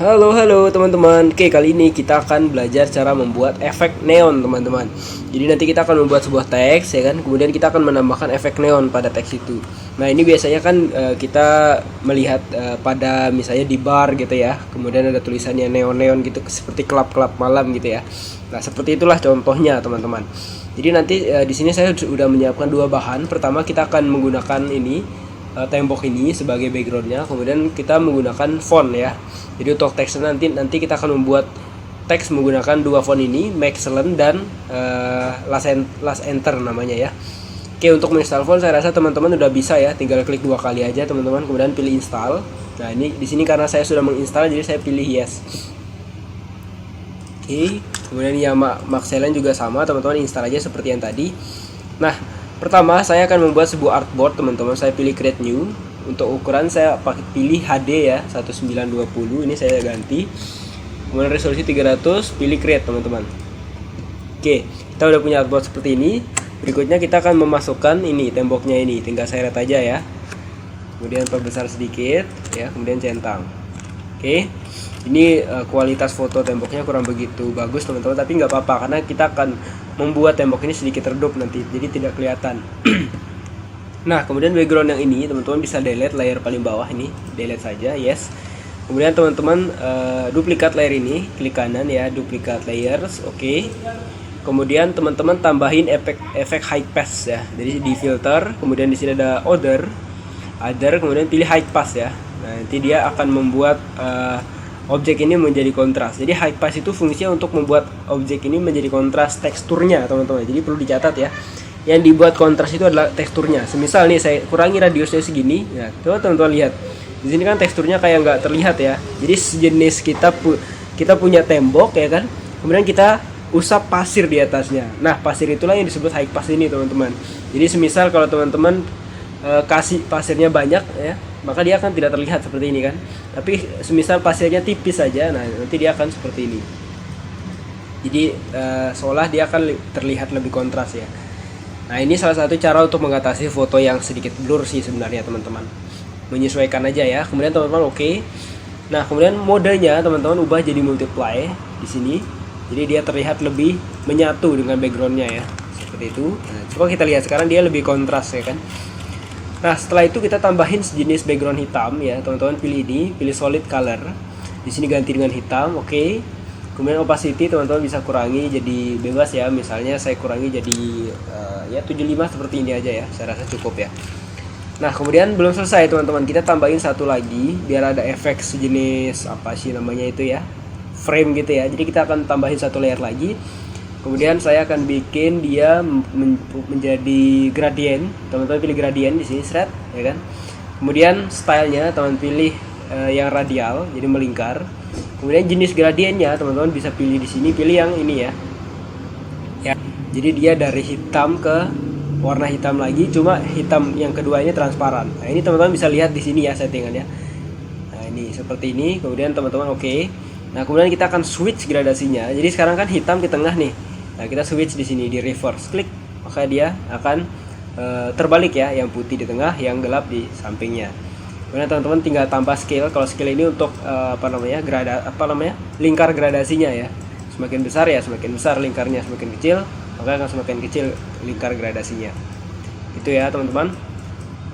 Halo teman-teman. Oke, kali ini kita akan belajar cara membuat efek neon teman-teman. Jadi nanti kita akan membuat sebuah teks ya kan. Kemudian kita akan menambahkan efek neon pada teks itu. Nah, ini biasanya kan kita melihat pada misalnya di bar gitu ya. Kemudian ada tulisannya neon-neon gitu seperti klub-klub malam gitu ya. Nah, seperti itulah contohnya teman-teman. Jadi nanti di sini saya sudah menyiapkan dua bahan. Pertama kita akan menggunakan ini tembok ini sebagai backgroundnya, kemudian kita menggunakan font ya. Jadi untuk teksnya nanti kita akan membuat teks menggunakan dua font ini, Maxlent dan Last Enter namanya ya. Oke, untuk menginstal font saya rasa teman-teman udah bisa ya, tinggal klik dua kali aja teman-teman, kemudian pilih install. Nah, ini di sini karena saya sudah menginstal jadi saya pilih yes. Oke, kemudian ya Maxlent juga sama teman-teman, install aja seperti yang tadi. Nah, pertama saya akan membuat sebuah artboard teman-teman. Saya pilih create new. Untuk ukuran saya pilih HD ya 1920. Ini saya ganti. Kemudian resolusi 300, pilih create teman-teman. Oke, kita udah punya artboard seperti ini. Berikutnya kita akan memasukkan ini temboknya ini. Tinggal saya seret aja ya. Kemudian perbesar sedikit ya, kemudian centang. Oke. Ini kualitas foto temboknya kurang begitu bagus teman-teman, tapi nggak apa-apa karena kita akan membuat tembok ini sedikit redup nanti, jadi tidak kelihatan. Nah, kemudian background yang ini teman-teman bisa delete layer paling bawah ini, delete saja, yes. Kemudian teman-teman duplikat layer ini, klik kanan ya, duplikat layers, oke. Kemudian teman-teman tambahin efek high pass ya. Jadi di filter, kemudian di sini ada other, kemudian pilih high pass ya. Nah, nanti dia akan membuat objek ini menjadi kontras. Jadi high pass itu fungsinya untuk membuat objek ini menjadi kontras teksturnya teman-teman. Jadi perlu dicatat ya. Yang dibuat kontras itu adalah teksturnya. Semisal nih saya kurangi radiusnya segini. Ya, coba teman-teman lihat. Di sini kan teksturnya kayak nggak terlihat ya. Jadi sejenis kita punya tembok ya kan. Kemudian kita usap pasir di atasnya. Nah, pasir itulah yang disebut high pass ini teman-teman. Jadi semisal kalau teman-teman kasih pasirnya banyak ya, maka dia akan tidak terlihat seperti ini kan. Tapi semisal pasirnya tipis saja, nah nanti dia akan seperti ini. Jadi seolah dia akan terlihat lebih kontras ya. Nah, ini salah satu cara untuk mengatasi foto yang sedikit blur sih sebenarnya teman-teman. Menyesuaikan aja ya. Kemudian teman-teman oke. Nah, kemudian modenya teman-teman ubah jadi multiply di sini. Jadi dia terlihat lebih menyatu dengan backgroundnya ya. Seperti itu. Nah, coba kita lihat sekarang dia lebih kontras ya kan. Nah, setelah itu kita tambahin sejenis background hitam ya, teman-teman pilih ini, pilih solid color. Di sini ganti dengan hitam, oke. Kemudian opacity teman-teman bisa kurangi jadi bebas ya. Misalnya saya kurangi jadi ya 75 seperti ini aja ya. Saya rasa cukup ya. Nah, kemudian belum selesai teman-teman. Kita tambahin satu lagi biar ada efek sejenis apa sih namanya itu ya, frame gitu ya. Jadi kita akan tambahin satu layer lagi. Kemudian saya akan bikin dia menjadi gradient. Teman-teman pilih gradient di sini, shred, ya kan. Kemudian stylenya teman pilih yang radial, jadi melingkar. Kemudian jenis gradientnya teman-teman bisa pilih di sini, pilih yang ini ya. Ya, jadi dia dari hitam ke warna hitam lagi, cuma hitam yang kedua ini transparan. Nah, ini teman-teman bisa lihat di sini ya settingannya. Nah, ini seperti ini. Kemudian teman-teman oke. Nah, kemudian kita akan switch gradasinya. Jadi sekarang kan hitam di tengah nih. Nah, kita switch di sini di reverse, klik, maka dia akan terbalik ya, yang putih di tengah, yang gelap di sampingnya. Kemudian teman-teman tinggal tambah scale. Kalau scale ini untuk lingkar gradasinya ya. Semakin besar ya semakin besar lingkarnya, semakin kecil maka akan semakin kecil lingkar gradasinya. Itu ya teman-teman.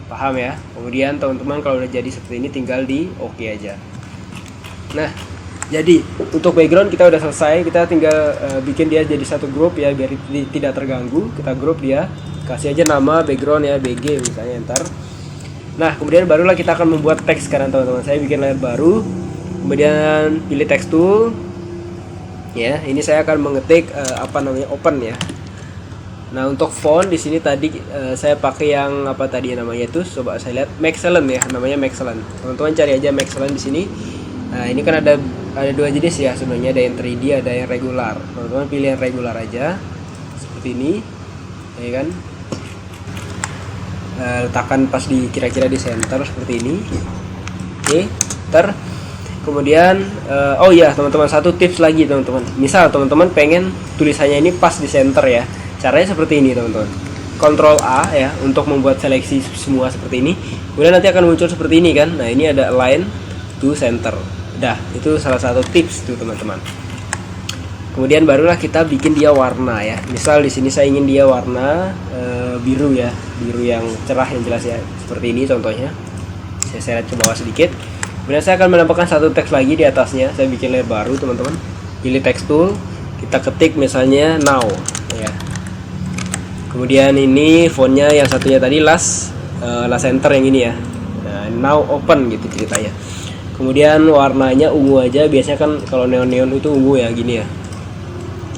Paham ya? Kemudian teman-teman kalau udah jadi seperti ini tinggal di oke aja. Nah, jadi untuk background kita udah selesai, kita tinggal bikin dia jadi satu grup ya biar tidak terganggu. Kita grup dia, kasih aja nama background ya BG misalnya, enter. Nah, kemudian barulah kita akan membuat teks sekarang teman-teman. Saya bikin layer baru, kemudian pilih text tool. Ya, ini saya akan mengetik open ya. Nah, untuk font di sini tadi saya pakai yang apa tadi namanya itu, coba saya lihat Maxlent ya, namanya Maxlent. Teman-teman cari aja Maxlent di sini. Nah, ini kan ada dua jenis ya sebenarnya, ada yang 3D, ada yang regular. Teman-teman pilih yang regular aja seperti ini ya kan. Letakkan pas di kira-kira di center seperti ini. Oke, kemudian oh ya teman-teman, satu tips lagi teman-teman. Misal teman-teman pengen tulisannya ini pas di center ya. Caranya seperti ini teman-teman. Ctrl A ya untuk membuat seleksi semua seperti ini. Kemudian nanti akan muncul seperti ini kan. Nah, ini ada align to center. Udah, itu salah satu tips tuh teman-teman. Kemudian barulah kita bikin dia warna ya. Misal di sini saya ingin dia warna biru ya, biru yang cerah yang jelas ya. Seperti ini contohnya. Saya seret ke bawah sedikit. Kemudian saya akan menambahkan satu teks lagi di atasnya. Saya bikin layer baru teman-teman. Pilih text tool, kita ketik misalnya now ya. Kemudian ini fontnya yang satunya tadi last enter yang ini ya. Nah, now open gitu ceritanya. Kemudian warnanya ungu aja, biasanya kan kalau neon-neon itu ungu ya gini ya.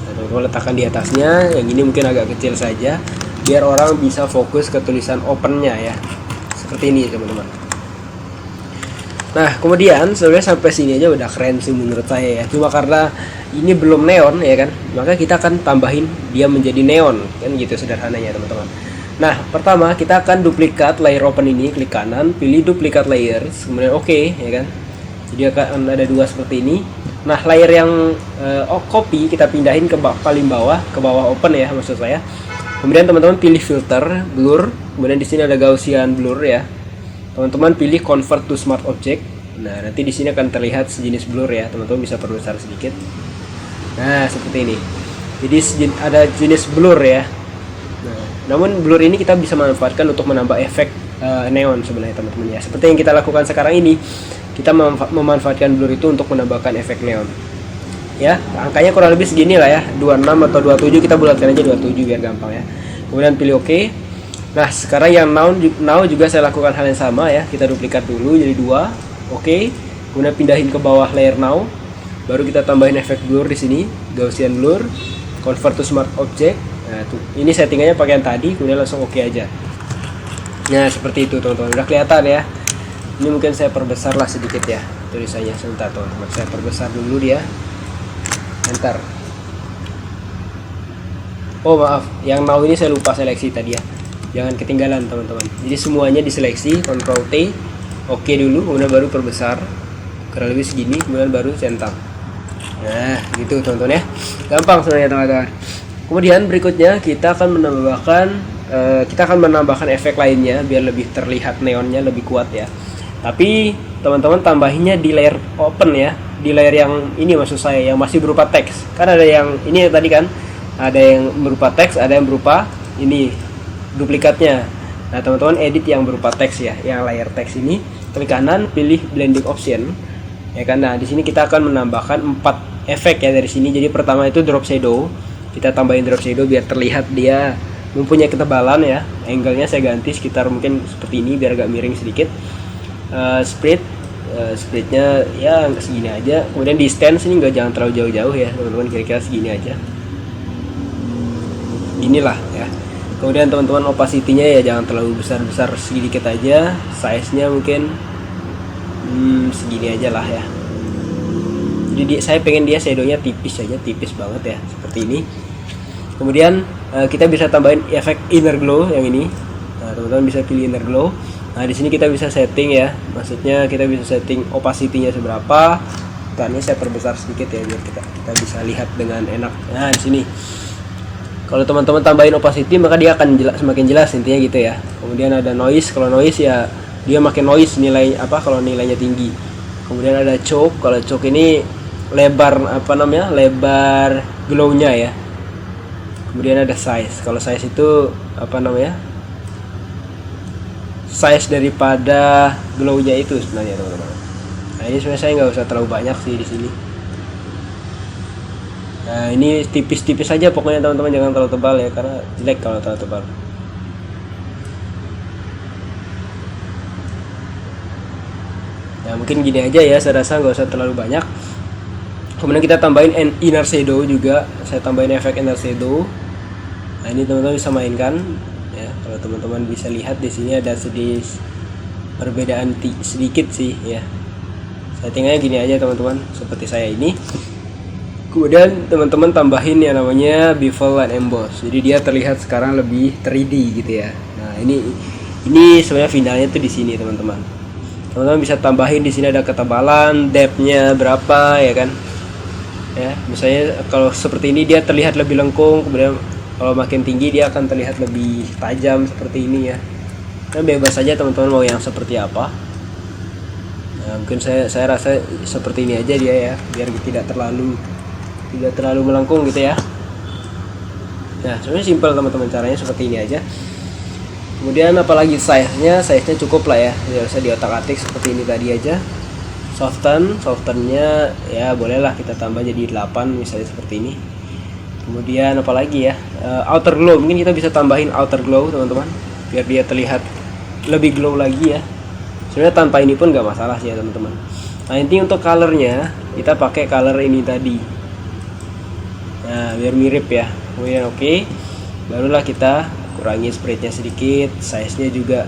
Nah, teman-teman letakkan di atasnya, yang ini mungkin agak kecil saja biar orang bisa fokus ke tulisan opennya ya. Seperti ini teman-teman. Nah, kemudian sebenarnya sampai sini aja udah keren sih menurut saya ya. Cuma karena ini belum neon ya kan, maka kita akan tambahin dia menjadi neon kan gitu sederhananya teman-teman. Nah, pertama kita akan duplikat layer open ini, klik kanan, pilih duplicate layers, kemudian oke ya kan. Jadi akan ada dua seperti ini. Nah, layer yang copy kita pindahin ke paling bawah, ke bawah open ya maksud saya. Kemudian teman-teman pilih filter, blur, kemudian di sini ada Gaussian blur ya. Teman-teman pilih convert to smart object. Nah, nanti di sini akan terlihat sejenis blur ya, teman-teman bisa perbesar sedikit. Nah, seperti ini. Jadi ada jenis blur ya. Nah, namun blur ini kita bisa manfaatkan untuk menambah efek neon sebenarnya teman-teman ya. Seperti yang kita lakukan sekarang ini, kita memanfaatkan blur itu untuk menambahkan efek neon. Ya, angkanya kurang lebih segini lah ya, 26 atau 27, kita bulatkan aja 27 biar gampang ya. Kemudian pilih OK. Nah, sekarang yang now juga saya lakukan hal yang sama ya. Kita duplikat dulu jadi 2. Oke. Kemudian pindahin ke bawah layer now. Baru kita tambahin efek blur di sini, Gaussian blur, convert to smart object. Nah, tuh. Ini settingannya pakai yang tadi, kemudian langsung oke aja. Nah, seperti itu teman-teman. Udah kelihatan ya. Ini mungkin saya perbesar lah sedikit ya tulisannya. Sebentar teman-teman. Saya perbesar dulu dia. Enter. Oh, maaf. Yang now ini saya lupa seleksi tadi ya. Jangan ketinggalan teman-teman. Jadi semuanya diseleksi, Ctrl T. Oke dulu, kemudian baru perbesar. Kurang lebih segini, kemudian baru centang. Nah, gitu teman-teman ya. Gampang sebenarnya teman-teman. Kemudian berikutnya kita akan menambahkan efek lainnya biar lebih terlihat neonnya lebih kuat ya. Tapi teman-teman tambahinnya di layer open ya, di layer yang ini maksud saya yang masih berupa teks. Kan ada yang ini tadi kan, ada yang berupa teks, ada yang berupa ini duplikatnya. Nah, teman-teman edit yang berupa teks ya, yang layer teks ini, klik kanan, pilih blending option. Ya kan, nah di sini kita akan menambahkan 4 efek ya dari sini. Jadi pertama itu drop shadow, kita tambahin drop shadow biar terlihat dia mempunyai ketebalan ya. Angle-nya saya ganti sekitar mungkin seperti ini biar agak miring sedikit. Spreadnya ya segini aja. Kemudian distance ini nggak jangan terlalu jauh-jauh ya teman-teman, kira-kira segini aja. Inilah ya. Kemudian teman-teman opacity-nya ya jangan terlalu besar-besar, sedikit aja. Size-nya mungkin segini aja lah ya. Jadi saya pengen dia shadownya tipis aja, tipis banget ya, seperti ini. Kemudian kita bisa tambahin efek inner glow yang ini. Nah, teman-teman bisa pilih inner glow. Nah, di sini kita bisa setting ya. Maksudnya kita bisa setting opacity-nya seberapa. Ini saya perbesar sedikit ya biar kita bisa lihat dengan enak. Nah, di sini. Kalau teman-teman tambahin opacity maka dia akan semakin jelas intinya gitu ya. Kemudian ada noise, kalau noise ya dia makin noise nilai kalau nilainya tinggi. Kemudian ada choke, kalau choke ini lebar lebar glow-nya ya. Kemudian ada size, kalau size itu size daripada glow-nya itu sebenarnya teman-teman. Nah, ini sebenarnya saya nggak usah terlalu banyak sih di sini. Nah, ini tipis-tipis aja pokoknya teman-teman, jangan terlalu tebal ya karena jelek kalau terlalu tebal. Nah, mungkin gini aja ya, saya rasa nggak usah terlalu banyak. Kemudian kita tambahin inner shadow juga, saya tambahin efek inner shadow. Nah, ini teman-teman bisa mainkan ya. Kalau teman-teman bisa lihat di sini ada sedikit perbedaan sedikit sih ya. Settingannya gini aja teman-teman, seperti saya ini. Kemudian teman-teman tambahin yang namanya bevel and emboss. Jadi dia terlihat sekarang lebih 3D gitu ya. Nah, ini sebenarnya finalnya tuh di sini teman-teman. Teman-teman bisa tambahin di sini ada ketebalan, depth-nya berapa ya kan. Ya, misalnya kalau seperti ini dia terlihat lebih lengkung, kemudian kalau makin tinggi dia akan terlihat lebih tajam seperti ini ya. Nah, bebas saja teman-teman mau yang seperti apa. Nah, mungkin saya rasa seperti ini aja dia ya, biar tidak terlalu melengkung gitu ya. Nah, sebenarnya simpel teman-teman, caranya seperti ini aja. Kemudian apalagi size-nya cukup lah ya, biar bisa diotak-atik seperti ini tadi aja. Softennya ya bolehlah kita tambah jadi 8 misalnya seperti ini. Kemudian apalagi ya, outer glow, mungkin kita bisa tambahin outer glow teman-teman, biar dia terlihat lebih glow lagi ya. Sebenarnya tanpa ini pun nggak masalah sih ya teman-teman. Nah, intinya untuk colornya kita pakai color ini tadi. Nah, biar mirip ya. Kemudian oke, barulah kita kurangi spreadnya sedikit, size-nya juga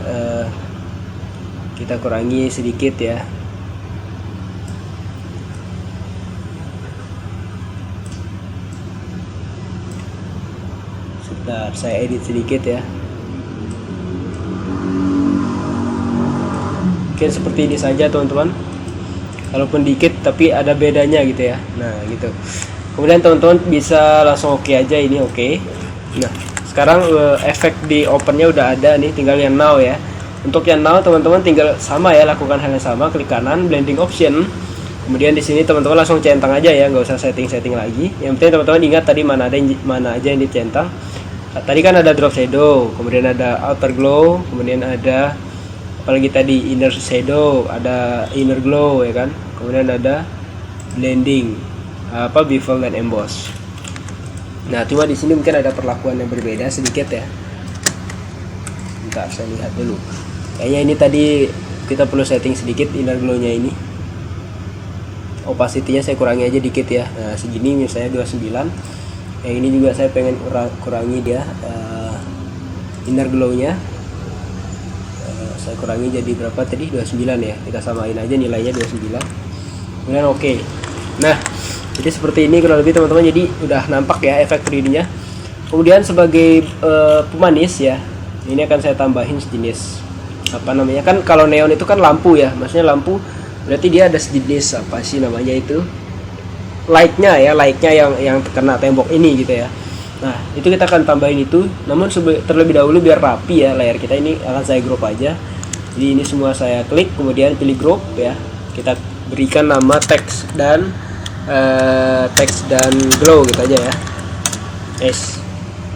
kita kurangi sedikit ya. Sebentar, saya edit sedikit ya. Oke, seperti ini saja teman-teman. Kalaupun dikit tapi ada bedanya gitu ya. Nah, gitu. Kemudian teman-teman bisa langsung oke aja ini oke. Nah, sekarang efek di opennya udah ada nih, tinggal yang now ya. Untuk yang now teman-teman tinggal sama ya, lakukan hal yang sama, klik kanan blending option. Kemudian di sini teman-teman langsung centang aja ya, nggak usah setting lagi. Yang penting teman-teman ingat tadi mana aja yang dicentang. Tadi kan ada drop shadow, kemudian ada outer glow, kemudian ada apalagi tadi inner shadow, ada inner glow ya kan. Kemudian ada blending, bevel dan emboss. Nah, cuma di sini mungkin ada perlakuan yang berbeda sedikit ya. Bentar, saya lihat dulu. Kayaknya ini tadi kita perlu setting sedikit inner glow-nya ini. Opacity-nya saya kurangi aja dikit ya. Nah, segini misalnya 29. Yang ini juga saya pengen kurangi dia inner glow-nya. Saya kurangi jadi berapa tadi? 29 ya. Kita samain aja nilainya 29. Kemudian oke. Nah, jadi seperti ini kurang lebih teman-teman, jadi udah nampak ya efek 3D-nya. Kemudian sebagai pemanis ya, ini akan saya tambahin sejenis apa namanya, kan kalau neon itu kan lampu ya, maksudnya lampu berarti dia ada sejenis apa sih namanya itu, lightnya yang kena tembok ini gitu ya. Nah, itu kita akan tambahin itu, namun terlebih dahulu biar rapi ya layar kita ini akan saya group aja. Jadi ini semua saya klik, kemudian pilih group ya, kita berikan nama text dan glow gitu aja ya.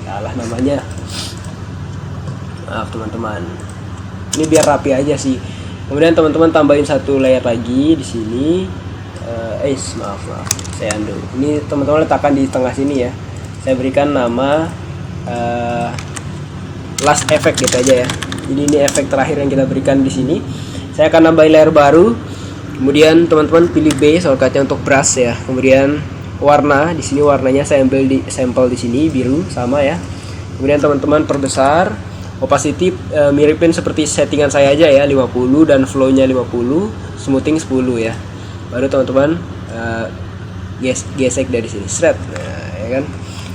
Salah namanya, maaf teman-teman, ini biar rapi aja sih. Kemudian teman-teman tambahin satu layer lagi di sini. Maaf, saya undo. Ini teman-teman letakkan di tengah sini ya. Saya berikan nama last effect gitu aja ya. Jadi ini efek terakhir yang kita berikan di sini. Saya akan nambahin layer baru. Kemudian teman-teman pilih B shortcutnya untuk brush ya. Kemudian warna, di sini warnanya saya ambil di sampel di sini biru sama ya. Kemudian teman-teman perbesar, opacity miripin seperti settingan saya aja ya, 50 dan flow-nya 50, smoothing 10 ya. Baru teman-teman gesek dari sini, shred. Nah, ya kan.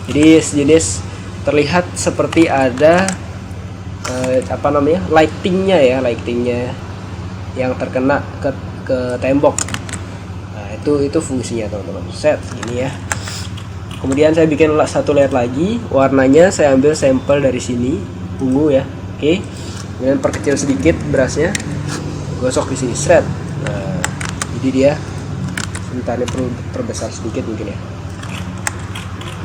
Jadi sejenis terlihat seperti ada lightingnya yang terkena ke tembok. Nah, itu fungsinya teman-teman. Set ini ya. Kemudian saya bikin satu layer lagi, warnanya saya ambil sampel dari sini, ungu ya. Oke. Kemudian perkecil sedikit brushnya, gosok di sini, shred. Nah, jadi dia sebentar perlu perbesar sedikit mungkin ya.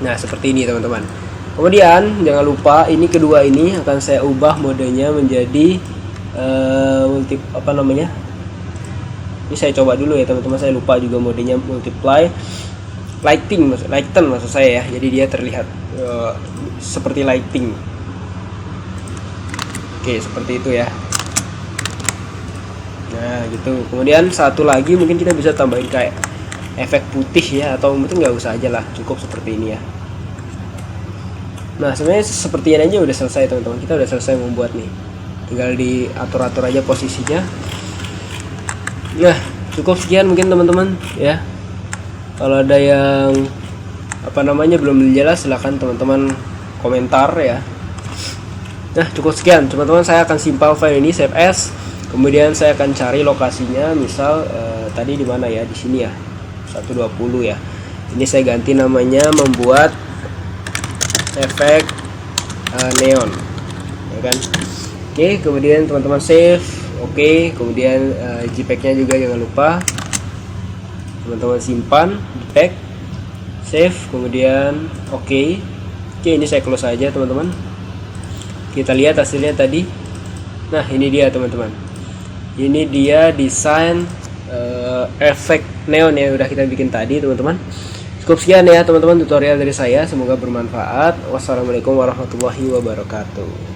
Nah, seperti ini teman-teman. Kemudian jangan lupa ini kedua ini akan saya ubah modenya menjadi ini saya coba dulu ya teman-teman, saya lupa juga modenya multiply lighten maksud saya ya. Jadi dia terlihat seperti lighting. Oke, seperti itu ya. Nah, gitu. Kemudian satu lagi mungkin kita bisa tambahin kayak efek putih ya, atau mungkin nggak usah aja lah, cukup seperti ini ya. Nah, sebenarnya seperti ini aja udah selesai teman-teman. Kita udah selesai membuat nih. Tinggal diatur-atur aja posisinya. Nah, cukup sekian mungkin teman-teman ya. Kalau ada yang belum jelas silahkan teman-teman komentar ya. Nah, cukup sekian teman-teman, saya akan simpan file ini, save as. Kemudian saya akan cari lokasinya, misal tadi di mana ya, di sini ya, 120 ya. Ini saya ganti namanya membuat efek neon ya kan. Oke, kemudian teman-teman save. Oke, kemudian JPEG-nya juga jangan lupa teman-teman simpan di pack, save, kemudian oke, ini saya close aja teman-teman. Kita lihat hasilnya tadi. Nah ini dia teman-teman, ini dia desain efek neon yang udah kita bikin tadi teman-teman. Cukup sekian ya teman-teman tutorial dari saya, semoga bermanfaat. Wassalamualaikum warahmatullahi wabarakatuh.